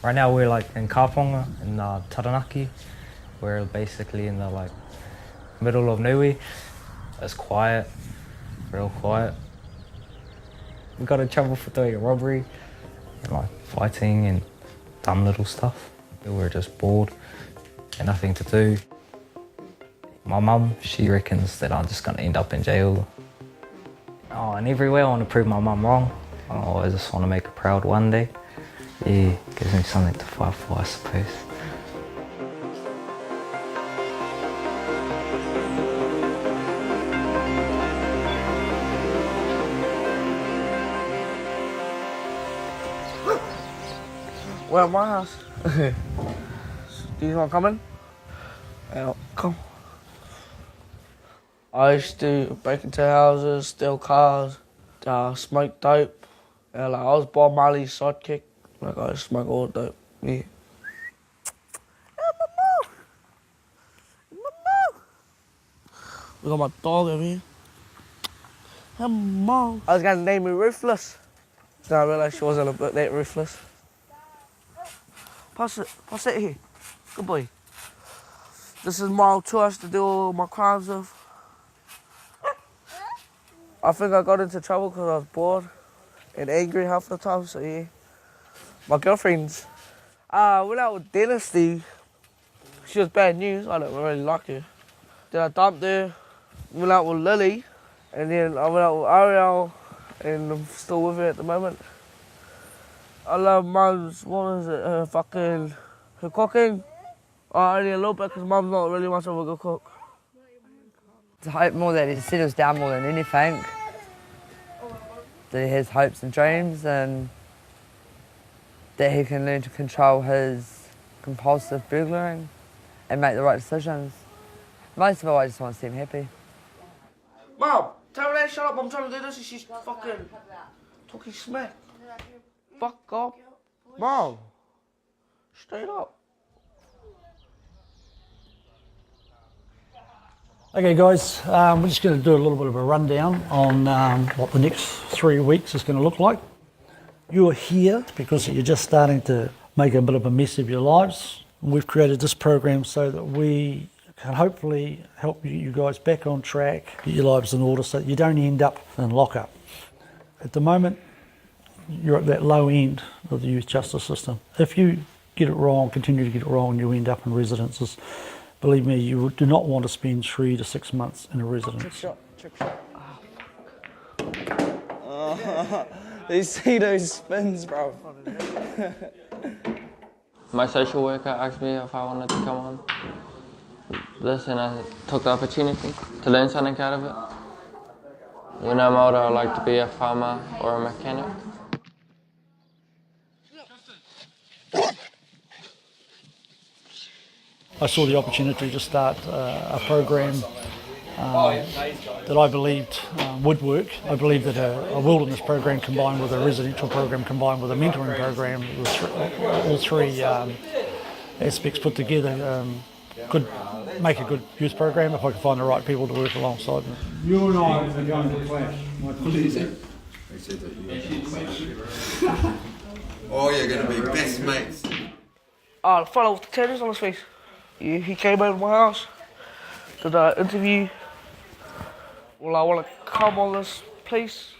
Right now we're like in Kaponga, in Taranaki. We're basically in the like middle of nowhere. It's quiet, real quiet. We got in trouble for doing a robbery and like fighting and dumb little stuff. We were just bored and nothing to do. My mum, she reckons that I'm just gonna end up in jail. Oh, and everywhere I want to prove my mum wrong. Oh, I just want to make her proud one day. Yeah, gives me something to fight for, I suppose. We're at my house. Do you want to come in? Yeah, come. I used to break into houses, steal cars, smoke dope. Yeah, like I was Bob Marley's sidekick. Like I smoke all the dope. Yeah. We got my dog over here. Hey, Mom. I was going to name her Ruthless. Then I realised she wasn't a bit that ruthless. Pass it here. Good boy. This is my old tool to do all my crimes with. I think I got into trouble because I was bored and angry half the time, so yeah. My girlfriends. I went out with Dynasty. She was bad news, I don't really like her. Then I dumped her, went out with Lily, and then I went out with Ariel, and I'm still with her at the moment. I love Mum's, what is it, her cooking. Only a little bit because Mum's not really much of a good cook. I hope more that he settles down more than anything. That he has hopes and dreams and that he can learn to control his compulsive burglaring and make the right decisions. Most of all, I just want to see him happy. Mum, tell her to shut up, I'm trying to do this and she's fucking talking smack. Fuck off. Mom, straight up. Okay guys, we're just going to do a little bit of a rundown on what the next 3 weeks is going to look like. You're here because you're just starting to make a bit of a mess of your lives. We've created this program so that we can hopefully help you guys back on track, get your lives in order so that you don't end up in lockup. At the moment, you're at that low end of the youth justice system. If you get it wrong, continue to get it wrong, you end up in residences. Believe me, you do not want to spend 3 to 6 months in a residence. Trick shot. Oh, you see those spins, bro. My social worker asked me if I wanted to come on this, and I took the opportunity to learn something out of it. When I'm older, I'd like to be a farmer or a mechanic. I saw the opportunity to start a program that I believed would work. I believe that a wilderness program combined with a residential program combined with a mentoring program, all three aspects put together, could make a good youth program if I could find the right people to work alongside me. You and I are going to clash. They said that you were going to clash. Oh, you're going to be best mates. Oh, the fellow with the tattoos on his face. He came over to my house, did an interview. Well, I want to come on this place,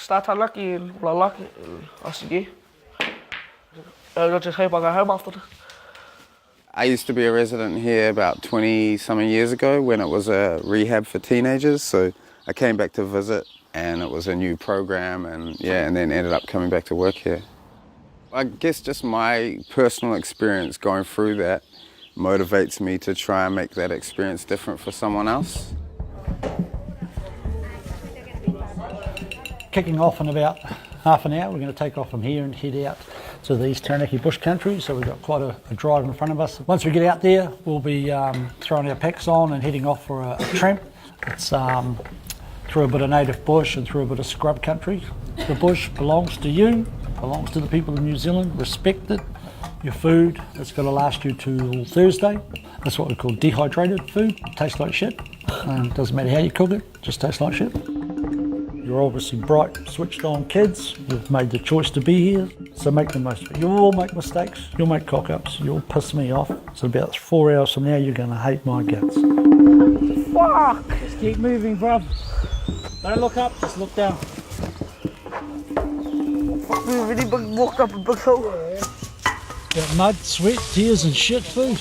Mount Taranaki, and will I like it? And I said, yeah. I just hope I go home after this. I used to be a resident here about 20-something years ago when it was a rehab for teenagers, so I came back to visit and it was a new program and then ended up coming back to work here. I guess just my personal experience going through that motivates me to try and make that experience different for someone else. Kicking off in about half an hour, we're going to take off from here and head out to the East Taranaki bush country, so we've got quite a drive in front of us. Once we get out there, we'll be throwing our packs on and heading off for a tramp. It's through a bit of native bush and through a bit of scrub country. The bush belongs to you, belongs to the people of New Zealand, respect it. Your food, it's got to last you till Thursday. That's what we call dehydrated food. It tastes like shit. Doesn't matter how you cook it, just tastes like shit. You're You're obviously bright, switched on kids. You've made the choice to be here, so make the most of it. You'll all make mistakes, you'll make cock-ups, you'll piss me off. So about 4 hours from now, you're going to hate my guts. Fuck! Just keep moving, bruv. Don't look up, just look down. Fuck, we really walked up a big hill. Got mud, sweat, tears and shit food.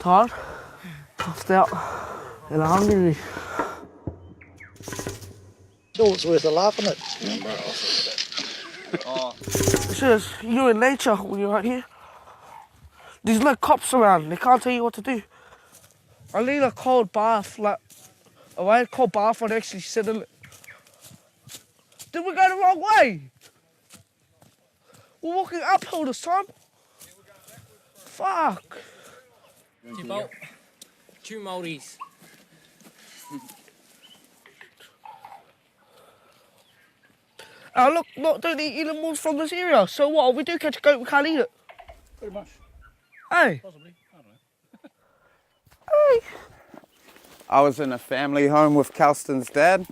Tired, puffed out, and hungry. Sure, it's worth a laughing at. It's just, you're in nature when you're out here. There's no cops around, they can't tell you what to do. I need a cold bath, like, a right cold bath I'd actually sit in it. Did we go the wrong way? We're walking uphill this time. Fuck. Two Māoris. Look, don't eat animals from this area. So what, if we do catch a goat, we can't eat it? Pretty much. Hey. Possibly. I don't know. Hey. I was in a family home with Kelsten's dad,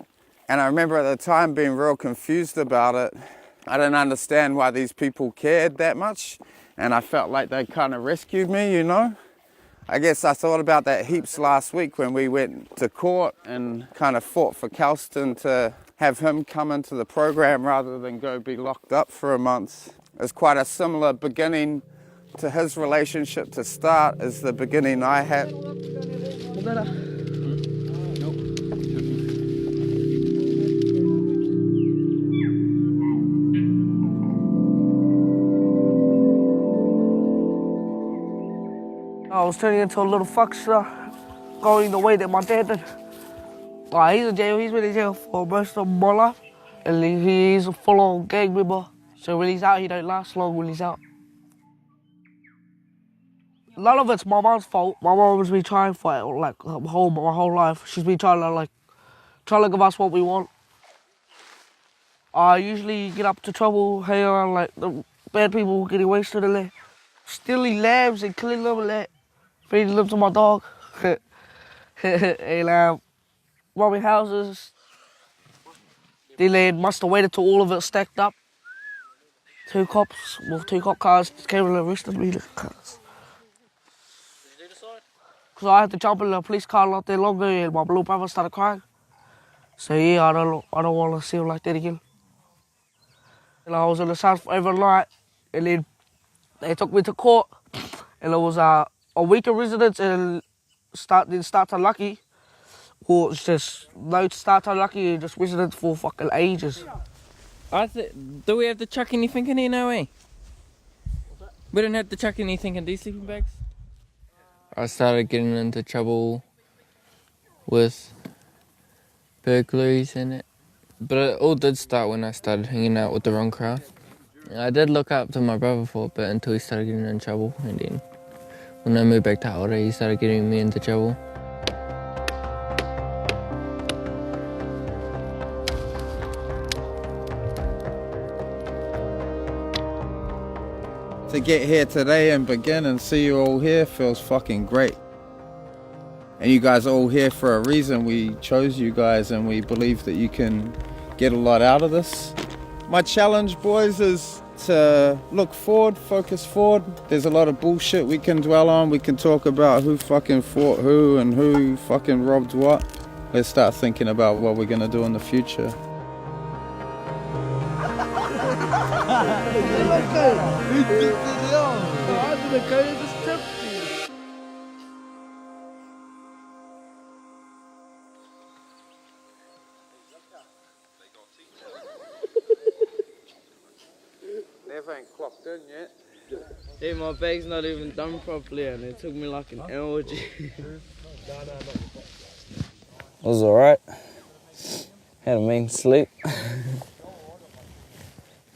and I remember at the time being real confused about it. I didn't understand why these people cared that much, and I felt like they kind of rescued me, you know? I guess I thought about that heaps last week when we went to court and kind of fought for Kelsten to have him come into the program rather than go be locked up for a month. It was quite a similar beginning to his relationship to start as the beginning I had. I was turning into a little fuckster, going the way that my dad did. He's in jail, he's been in jail for most of my life. And he's a full-on gang member. So when he's out, he don't last long when he's out. None of it's my mom's fault. My mom has been trying for it, like, my whole life. She's been trying to give us what we want. I usually get up to trouble, hang around like the bad people getting wasted in there. Stealing lambs and killing them and that. Feeding them to my dog. And robbing houses. They must have waited till all of it stacked up. Two cop cars came and arrested me. Because I had to jump in a police car not that long ago and my little brother started crying. So yeah, I don't want to see him like that again. And I was in the south overnight, and then they took me to court, and it was a week of residence in Mount Taranaki, or it's just no Mount Taranaki and just residence for fucking ages. Do we have to chuck anything in here now, eh? We don't have to chuck anything in these sleeping bags? I started getting into trouble with burglaries and it. But it all did start when I started hanging out with the wrong crowd. I did look up to my brother for a bit until he started getting in trouble, and then when I moved back to Aore, he started getting me into trouble. To get here today and begin and see you all here feels fucking great. And you guys are all here for a reason. We chose you guys and we believe that you can get a lot out of this. My challenge, boys, is to look forward, focus forward. There's a lot of bullshit we can dwell on. We can talk about who fucking fought who and who fucking robbed what. Let's start thinking about what we're gonna do in the future. Never ain't clocked in yet. Yeah, my bag's not even done properly and it took me like an hour. It was alright. Had a mean sleep.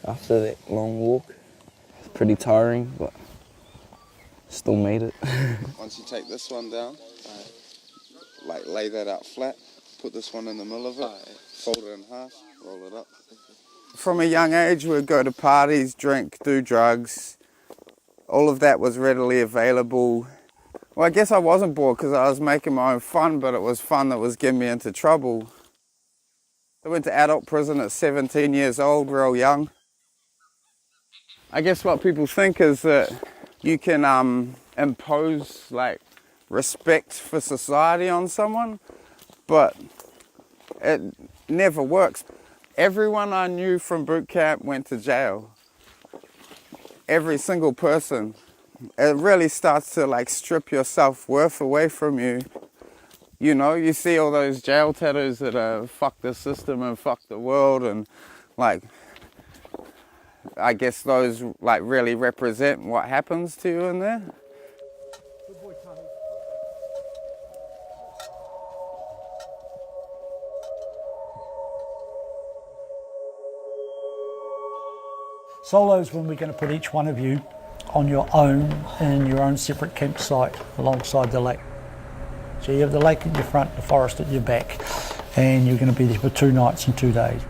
After that long walk. It's pretty tiring, but still made it. Once you take this one down, like lay that out flat, put this one in the middle of it, fold it in half, roll it up. From a young age, we'd go to parties, drink, do drugs. All of that was readily available Well, I guess I wasn't bored because I was making my own fun, but it was fun that was getting me into trouble. I went to adult prison at 17 years old, real young. I guess what people think is that you can impose like respect for society on someone, but it never works. Everyone I knew from boot camp went to jail. Every single person. It really starts to like strip your self-worth away from you. You know, you see all those jail tattoos that are fuck the system and fuck the world, and like, I guess those like really represent what happens to you in there. Solo's when we're going to put each one of you on your own in your own separate campsite alongside the lake. So you have the lake at your front, the forest at your back, and you're going to be there for 2 nights and 2 days.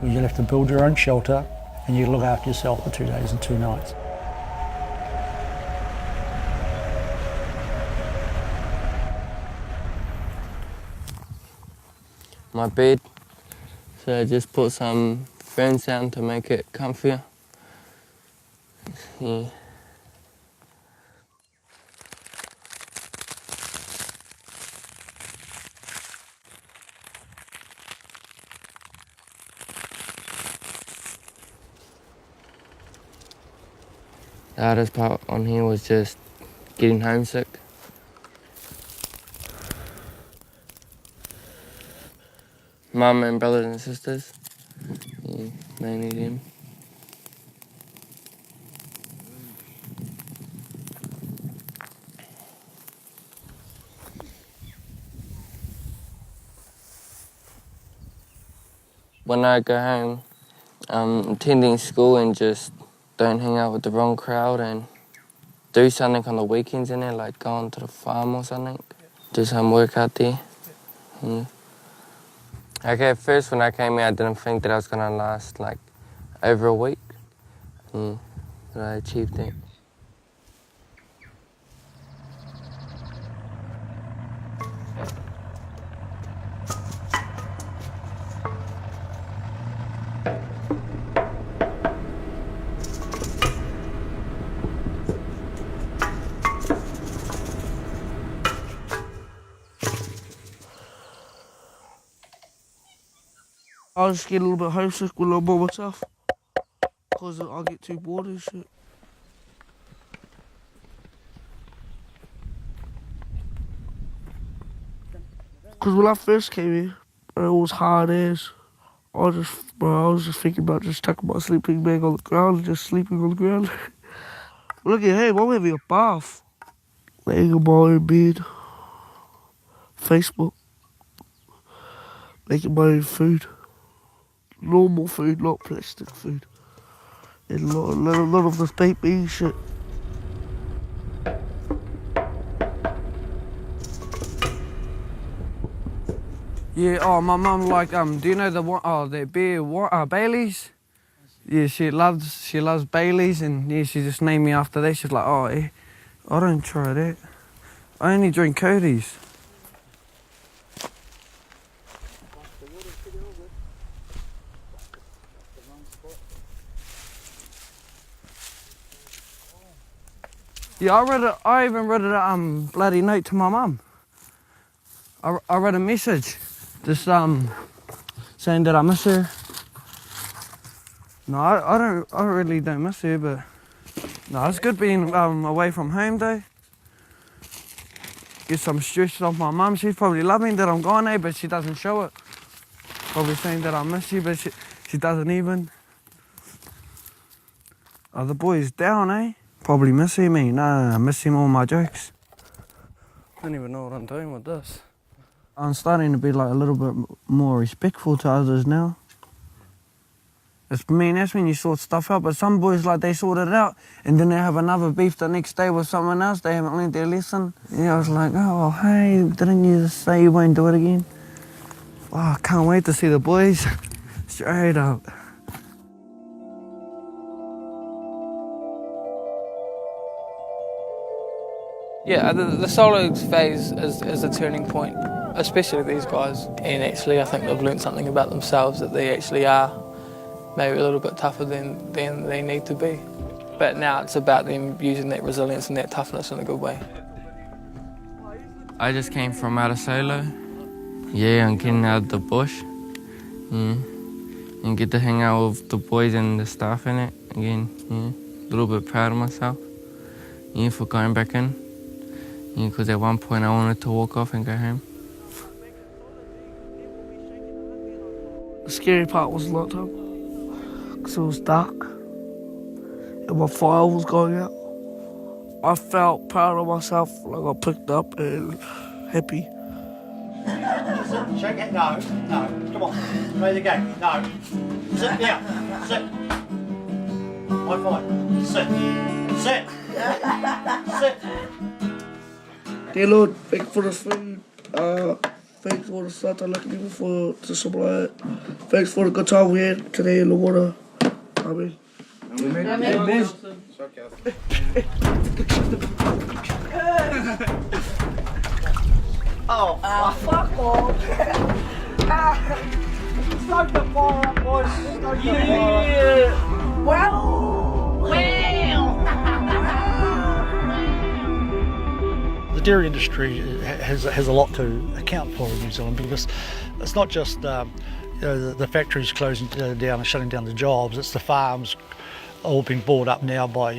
You'll have to build your own shelter and you look after yourself for 2 days and 2 nights. My bed, so I just put some ferns down to make it comfier. Yeah. The hardest part on here was just getting homesick. Mum and brothers and sisters, yeah, mainly them. When I go home, I'm attending school and just don't hang out with the wrong crowd and do something on the weekends in there, like go on to the farm or something, do some work out there. Yeah. Okay, at first when I came here, I didn't think that I was gonna last like over a week, but I achieved it. I just get a little bit homesick when I'm by myself, because I get too bored and shit. Because when I first came here, it was hard as. I was just thinking about just tucking my sleeping bag on the ground and just sleeping on the ground. Look at him, I'm having a bath. Laying in my own bed. Facebook. Making my own food. Normal food, not plastic food. And a lot of this baby shit. Yeah, oh, my mum like, do you know the beer, Baileys? Yeah, she loves Baileys, and yeah, she just named me after that. She's like, oh, I don't try that. I only drink Cody's. Yeah, I even wrote a bloody note to my mum. I wrote a message, just saying that I miss her. No, I really don't miss her, but no, it's good being away from home though. Get some stress off my mum. She's probably loving that I'm gone, but she doesn't show it. Probably saying that I miss you, but she doesn't even. Oh, the boy's down, eh? Probably missing me. Nah, missing all my jokes. I don't even know what I'm doing with this. I'm starting to be like a little bit more respectful to others now. That's when you sort stuff out, but some boys like they sort it out and then they have another beef the next day with someone else. They haven't learned their lesson. Yeah, I was like, oh, well, hey, didn't you just say you won't do it again? Oh, I can't wait to see the boys. Straight up. Yeah, the solo phase is a turning point, especially these guys. And actually, I think they've learned something about themselves, that they actually are maybe a little bit tougher than they need to be. But now it's about them using that resilience and that toughness in a good way. I just came from out of solo. Yeah, I'm getting out of the bush. Yeah. And get to hang out with the boys and the staff in it again. Yeah. A little bit proud of myself. Yeah, for going back in. Yeah, because at one point I wanted to walk off and go home. The scary part was night time, because it was dark and my fire was going out. I felt proud of myself, like I picked up and happy. Shake it. No. Come on. Play the game. No. Sit down. Sit. High five. Sit. Sit. Dear Lord, thank you for this food. Thanks for the Mount Taranaki for to supply it. Thanks for the good time we had today in the water. Amen. Amen. Oh, fuck off. Stoke the fire up, boys. Stoke the fire up. The dairy industry has a lot to account for in New Zealand, because it's not just the factories closing down and shutting down the jobs, it's the farms all being bought up now by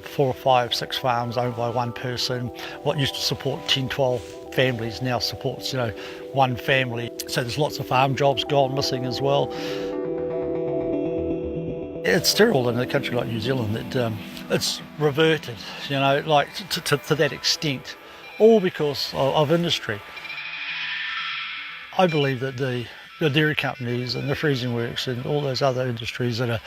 4 or 5, 6 farms owned by one person. What used to support 10, 12 families now supports one family. So there's lots of farm jobs gone missing as well. It's terrible in a country like New Zealand that it's reverted, like to that extent, all because of industry. I believe that the dairy companies and the freezing works and all those other industries that are,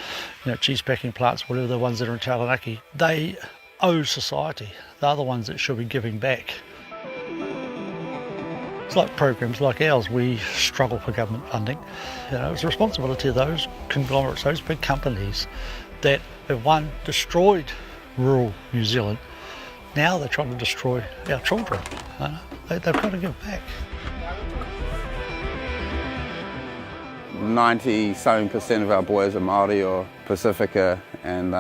cheese packing plants, whatever, the ones that are in Taranaki, they owe society. They're the ones that should be giving back. It's like programs like ours, we struggle for government funding. It's the responsibility of those conglomerates, those big companies that have, one, destroyed rural New Zealand. Now they're trying to destroy our children. They've got to give back. 90-something% of our boys are Māori or Pacifica, and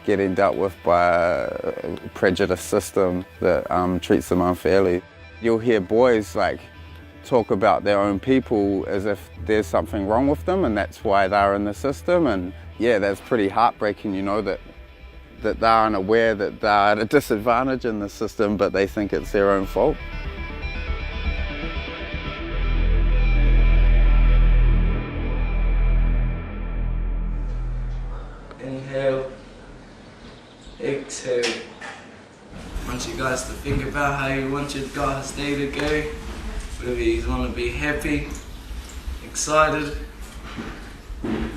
getting dealt with by a prejudiced system that treats them unfairly. You'll hear boys talk about their own people as if there's something wrong with them and that's why they're in the system, and yeah, that's pretty heartbreaking, that they aren't aware that they're at a disadvantage in the system, but they think it's their own fault. Inhale, exhale. I want you guys to think about how you want your guys' day to go. Whether you want to be happy, excited. And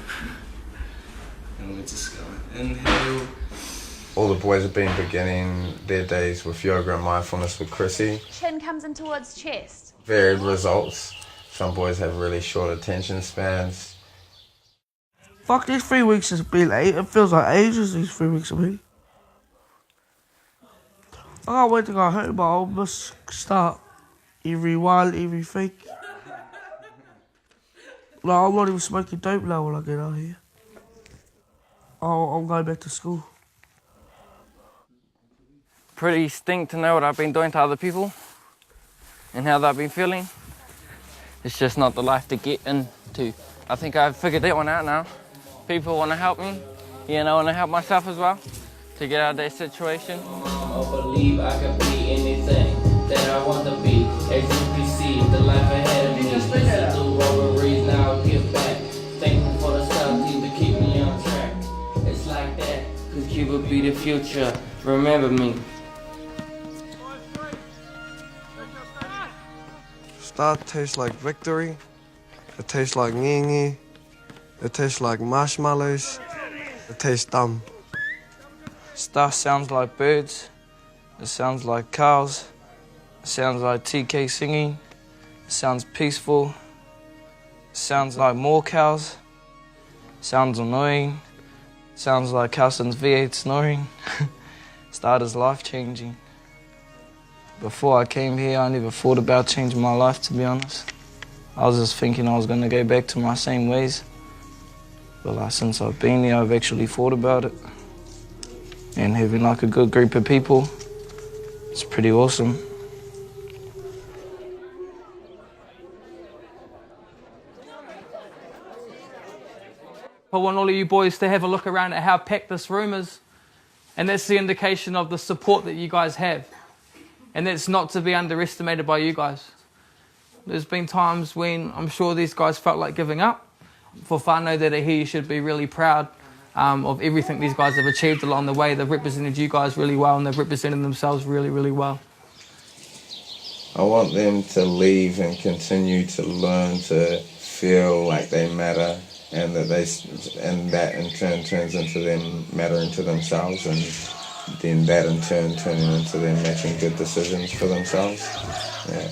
we're just going to inhale. All the boys have been beginning their days with yoga and mindfulness with Chrissy. Chin comes in towards chest. Varied results. Some boys have really short attention spans. Fuck, these 3 weeks has been it feels like ages, these 3 weeks have been. I can't wait to go home, but I must start everything. I'm not even smoking dope now when I get out here. I'm going back to school. Pretty stink to know what I've been doing to other people and how they've been feeling. It's just not the life to get into. I think I've figured that one out now. People want to help me, I want to help myself as well to get out of that situation. I believe I can be anything that I want to be. As you perceive the life ahead of me. Listen to robberies, now I'll give back. Thankful for the stuff to keep me on track. It's like that, cause Cuba be the future. Remember me. Start tastes like victory. It tastes like ngi. It tastes like marshmallows. It tastes dumb. Stuff sounds like birds. It sounds like cows. It sounds like TK singing. It sounds peaceful. It sounds like more cows. It sounds annoying. It sounds like Kelsten's V8 snoring. Start is life-changing. Before I came here, I never thought about changing my life, to be honest. I was just thinking I was going to go back to my same ways. But like, since I've been here, I've actually thought about it. And having like a good group of people, it's pretty awesome. I want all of you boys to have a look around at how packed this room is. And that's the indication of the support that you guys have. And that's not to be underestimated by you guys. There's been times when I'm sure these guys felt like giving up. For whānau that are here, you should be really proud of everything these guys have achieved along the way. They've represented you guys really well, and they've represented themselves really, really well. I want them to leave and continue to learn to feel like they matter, and that in turn turns into them mattering to themselves, and then that in turn turning into them making good decisions for themselves. Yeah.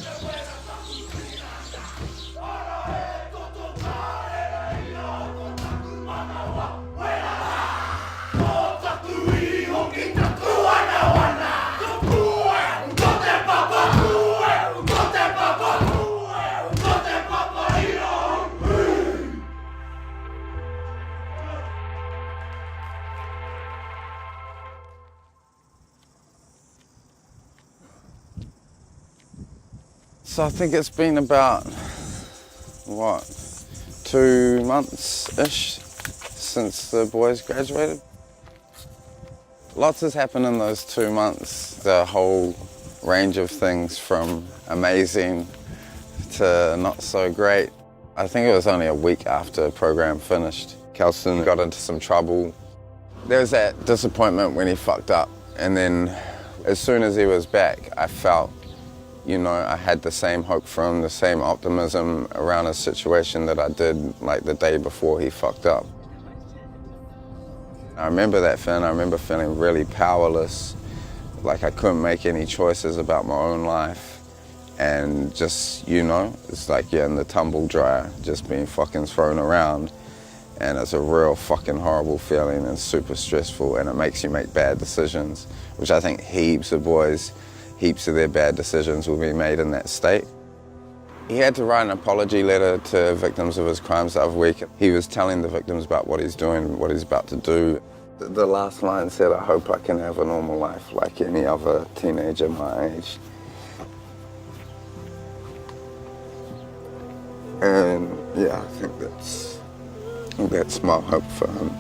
So I think it's been about, 2 months-ish since the boys graduated. Lots has happened in those 2 months. The whole range of things from amazing to not so great. I think it was only a week after the program finished. Kelsten got into some trouble. There was that disappointment when he fucked up, and then as soon as he was back, I felt, I had the same hope for him, the same optimism around his situation that I did like the day before he fucked up. I remember that feeling. I remember feeling really powerless, like I couldn't make any choices about my own life. And just, it's like you're in the tumble dryer, just being fucking thrown around. And it's a real fucking horrible feeling and super stressful, and it makes you make bad decisions, which I think heaps of their bad decisions will be made in that state. He had to write an apology letter to victims of his crimes the other week. He was telling the victims about what he's doing, what he's about to do. The last line said, "I hope I can have a normal life like any other teenager my age." And yeah, I think that's my hope for him.